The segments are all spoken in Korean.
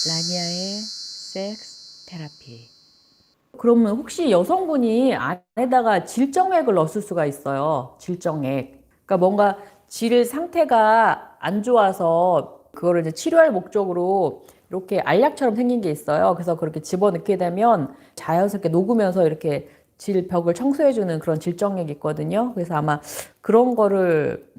라니아의 섹스 테라피. 그러면 혹시 여성분이 안에다가 질정액을 넣었을 수가 있어요. 질정액. 그러니까 뭔가 질 상태가 안 좋아서 그거를 이제 치료할 목적으로 이렇게 알약처럼 생긴 게 있어요. 그래서 그렇게 집어넣게 되면 자연스럽게 녹으면서 이렇게 질벽을 청소해주는 그런 질정액이 있거든요. 그래서 아마 그런 거를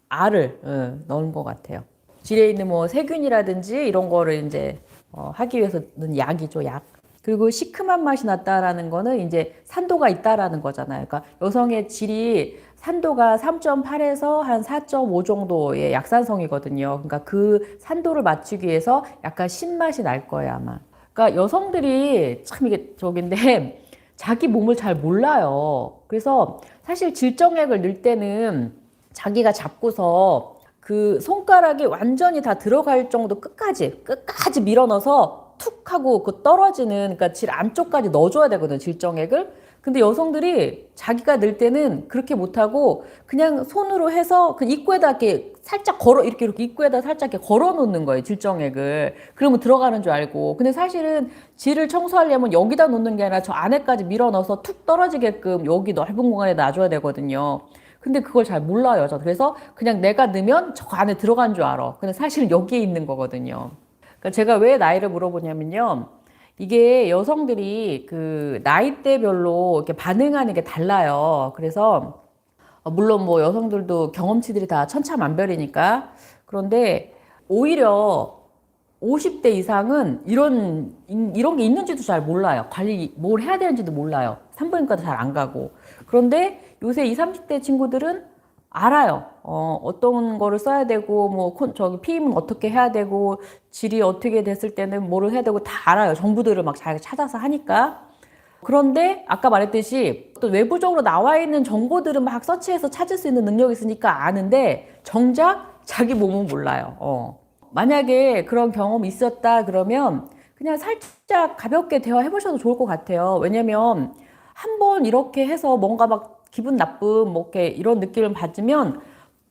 알을 넣은 것 같아요. 질에 있는 뭐 세균이라든지 이런 거를 이제 하기 위해서는 약이죠, 약. 그리고 시큼한 맛이 났다라는 거는 이제 산도가 있다라는 거잖아요. 그러니까 여성의 질이 산도가 3.8에서 한 4.5 정도의 약산성이거든요. 그러니까 그 산도를 맞추기 위해서 약간 신맛이 날 거예요, 아마. 그러니까 여성들이 참 이게 저긴데 자기 몸을 잘 몰라요. 그래서 사실 질정액을 넣을 때는 자기가 잡고서 그 손가락이 완전히 다 들어갈 정도 끝까지 밀어 넣어서 툭 하고 그 떨어지는, 그러니까 질 안쪽까지 넣어줘야 되거든, 질정액을. 근데 여성들이 자기가 넣을 때는 그렇게 못하고 그냥 손으로 해서 그 입구에다 이렇게 살짝 걸어, 이렇게 입구에다 살짝 이렇게 걸어 놓는 거예요, 질정액을. 그러면 들어가는 줄 알고. 근데 사실은 질을 청소하려면 여기다 놓는 게 아니라 저 안에까지 밀어 넣어서 툭 떨어지게끔 여기 넓은 공간에 놔줘야 되거든요. 근데 그걸 잘 몰라요, 여자. 그래서 그냥 내가 넣으면 저 안에 들어간 줄 알아. 근데 사실은 여기에 있는 거거든요. 그러니까 제가 왜 나이를 물어보냐면요. 이게 여성들이 그 나이대별로 이렇게 반응하는 게 달라요. 그래서 물론 뭐 여성들도 경험치들이 다 천차만별이니까. 그런데 오히려 50대 이상은 이런 게 있는지도 잘 몰라요. 관리, 뭘 해야 되는지도 몰라요. 산부인과도 잘 안 가고. 그런데 요새 20, 30대 친구들은 알아요. 어떤 거를 써야 되고, 뭐, 저기, 피임은 어떻게 해야 되고, 질이 어떻게 됐을 때는 뭐를 해야 되고, 다 알아요. 정보들을 막 잘 찾아서 하니까. 그런데 아까 말했듯이 또 외부적으로 나와 있는 정보들은 막 서치해서 찾을 수 있는 능력이 있으니까 아는데 정작 자기 몸은 몰라요. 만약에 그런 경험이 있었다 그러면 그냥 살짝 가볍게 대화해 보셔도 좋을 것 같아요. 왜냐면 한번 이렇게 해서 뭔가 막 기분 나쁨, 뭐 이렇게 이런 느낌을 받으면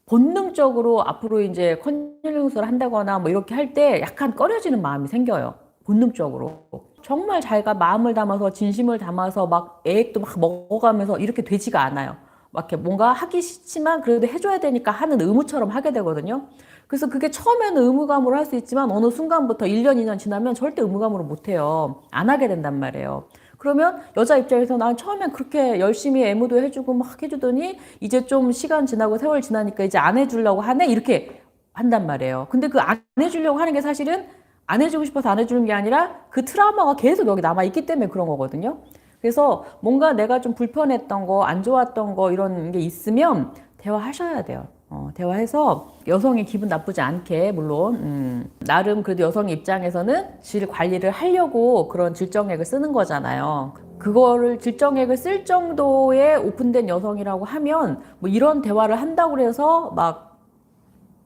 본능적으로 앞으로 이제 컨실링스를 한다거나 뭐 이렇게 할 때 약간 꺼려지는 마음이 생겨요. 본능적으로. 정말 자기가 마음을 담아서 진심을 담아서 막 애액도 막 먹어가면서 이렇게 되지가 않아요. 막 이렇게 뭔가 하기 싫지만 그래도 해줘야 되니까 하는 의무처럼 하게 되거든요. 그래서 그게 처음에는 의무감으로 할 수 있지만 어느 순간부터 1년, 2년 지나면 절대 의무감으로 못 해요. 안 하게 된단 말이에요. 그러면 여자 입장에서 난 처음엔 그렇게 열심히 애무도 해주고 막 해주더니 이제 좀 시간 지나고 세월 지나니까 이제 안 해주려고 하네? 이렇게 한단 말이에요. 근데 그 안 해주려고 하는 게 사실은 안 해주고 싶어서 안 해주는 게 아니라 그 트라우마가 계속 여기 남아있기 때문에 그런 거거든요. 그래서 뭔가 내가 좀 불편했던 거, 안 좋았던 거 이런 게 있으면 대화하셔야 돼요. 대화해서 여성이 기분 나쁘지 않게, 물론 나름 그래도 여성 입장에서는 질 관리를 하려고 그런 질정액을 쓰는 거잖아요. 그거를 질정액을 쓸 정도의 오픈된 여성이라고 하면 뭐 이런 대화를 한다고 해서 막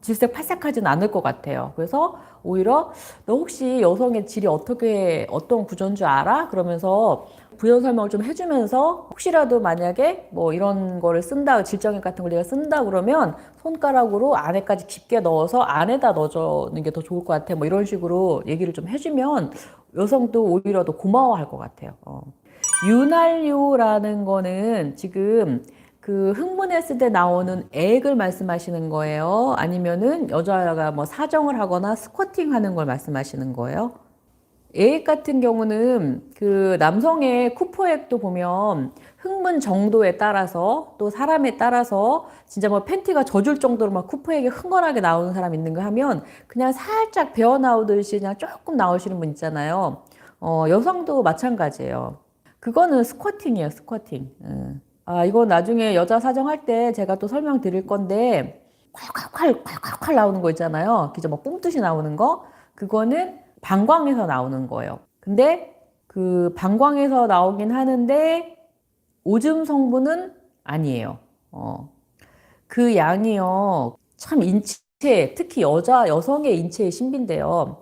질색팔색하진 않을 것 같아요. 그래서 오히려 너 혹시 여성의 질이 어떻게 어떤 구조인 줄 알아? 그러면서 부연 설명을 좀 해주면서 혹시라도 만약에 뭐 이런 거를 쓴다, 질정액 같은 걸 내가 쓴다 그러면 손가락으로 안에까지 깊게 넣어서 안에다 넣어주는 게 더 좋을 것 같아. 뭐 이런 식으로 얘기를 좀 해주면 여성도 오히려 더 고마워할 것 같아요. 윤활유라는 거는 지금 그 흥분했을 때 나오는 액을 말씀하시는 거예요? 아니면은 여자가 뭐 사정을 하거나 스쿼팅 하는 걸 말씀하시는 거예요? 액 같은 경우는 그 남성의 쿠퍼액도 보면 흥분 정도에 따라서 또 사람에 따라서 진짜 뭐 팬티가 젖을 정도로 막 쿠퍼액이 흥건하게 나오는 사람 있는가 하면 그냥 살짝 배어 나오듯이 그냥 조금 나오시는 분 있잖아요. 여성도 마찬가지예요. 그거는 스쿼팅이에요, 스쿼팅. 아, 이거 나중에 여자 사정할 때 제가 또 설명드릴 건데, 콸콸콸 나오는 거 있잖아요. 기저 막 뿜듯이 나오는 거. 그거는 방광에서 나오는 거예요. 근데 그 방광에서 나오긴 하는데, 오줌 성분은 아니에요. 그 양이요. 참 인체, 특히 여성의 인체의 신비인데요.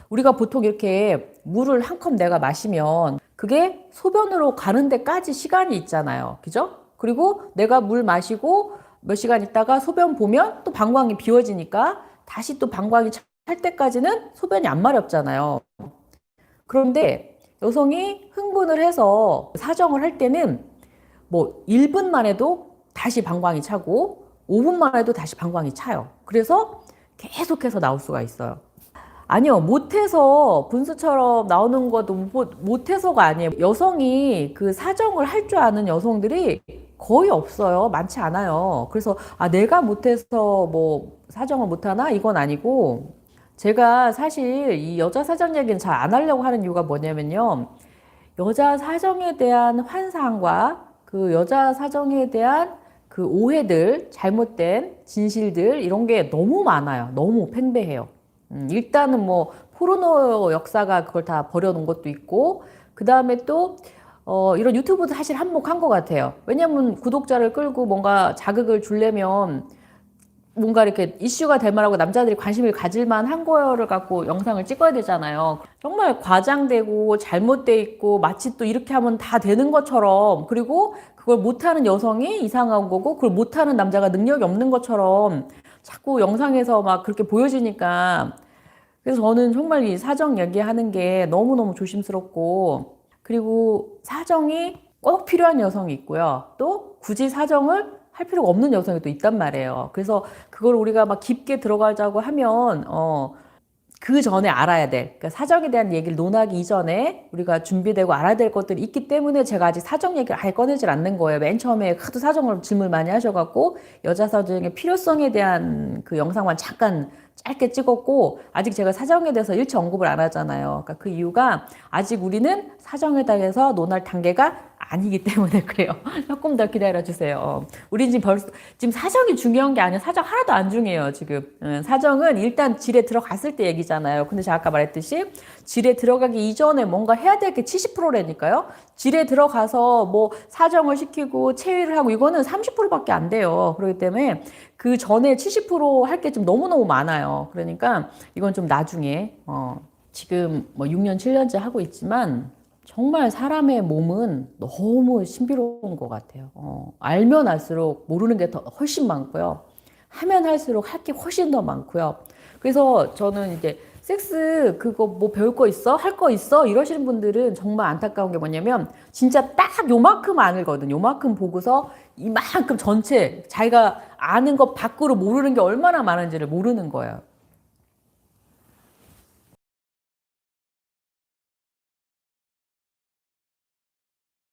우리가 보통 이렇게 물을 한 컵 내가 마시면 그게 소변으로 가는 데까지 시간이 있잖아요. 그죠? 그리고 내가 물 마시고 몇 시간 있다가 소변 보면 또 방광이 비워지니까 다시 또 방광이 할 때까지는 소변이 안 마렵잖아요. 그런데 여성이 흥분을 해서 사정을 할 때는 뭐 1분만 해도 다시 방광이 차고 5분만 해도 다시 방광이 차요. 그래서 계속해서 나올 수가 있어요. 아니요, 못해서 분수처럼 나오는 것도 못해서가 아니에요. 여성이 그 사정을 할 줄 아는 여성들이 거의 없어요. 많지 않아요. 그래서 아, 내가 못해서 뭐 사정을 못하나? 이건 아니고 제가 사실 이 여자 사정 얘기는 잘 안 하려고 하는 이유가 뭐냐면요. 여자 사정에 대한 환상과 그 여자 사정에 대한 그 오해들, 잘못된 진실들 이런 게 너무 많아요. 너무 팽배해요. 일단은 뭐 포르노 역사가 그걸 다 버려놓은 것도 있고 그 다음에 또 이런 유튜브도 사실 한몫한 것 같아요. 왜냐면 구독자를 끌고 뭔가 자극을 주려면 뭔가 이렇게 이슈가 될 만하고 남자들이 관심을 가질 만한 거를 갖고 영상을 찍어야 되잖아요. 정말 과장되고 잘못돼 있고 마치 또 이렇게 하면 다 되는 것처럼 그리고 그걸 못하는 여성이 이상한 거고 그걸 못하는 남자가 능력이 없는 것처럼 자꾸 영상에서 막 그렇게 보여지니까 그래서 저는 정말 이 사정 얘기하는 게 너무너무 조심스럽고 그리고 사정이 꼭 필요한 여성이 있고요. 또 굳이 사정을 할 필요가 없는 여성이 또 있단 말이에요. 그래서 그걸 우리가 막 깊게 들어가자고 하면 그 전에 알아야 될, 그러니까 사정에 대한 얘기를 논하기 이전에 우리가 준비되고 알아야 될 것들이 있기 때문에 제가 아직 사정 얘기를 아예 꺼내질 않는 거예요. 맨 처음에 하도 사정을 질문 많이 하셔갖고 여자 사정의 필요성에 대한 그 영상만 잠깐 짧게 찍었고 아직 제가 사정에 대해서 일체 언급을 안 하잖아요. 그러니까 그 이유가 아직 우리는 사정에 대해서 논할 단계가 아니기 때문에 그래요. 조금 더 기다려 주세요. 우리 지금 사정이 중요한 게 아니라 사정 하나도 안 중요해요, 지금. 사정은 일단 질에 들어갔을 때 얘기잖아요. 근데 제가 아까 말했듯이 질에 들어가기 이전에 뭔가 해야 될 게 70%라니까요. 질에 들어가서 뭐 사정을 시키고 체위를 하고 이거는 30%밖에 안 돼요. 그렇기 때문에 그 전에 70% 할 게 좀 너무너무 많아요. 그러니까 이건 좀 나중에 지금 뭐 6년, 7년째 하고 있지만 정말 사람의 몸은 너무 신비로운 것 같아요. 알면 알수록 모르는 게 더 훨씬 많고요. 하면 할수록 할 게 훨씬 더 많고요. 그래서 저는 이제 섹스 그거 뭐 배울 거 있어? 할 거 있어? 이러시는 분들은 정말 안타까운 게 뭐냐면 진짜 딱 요만큼 알거든요. 요만큼 보고서 이만큼 전체 자기가 아는 것 밖으로 모르는 게 얼마나 많은지를 모르는 거예요.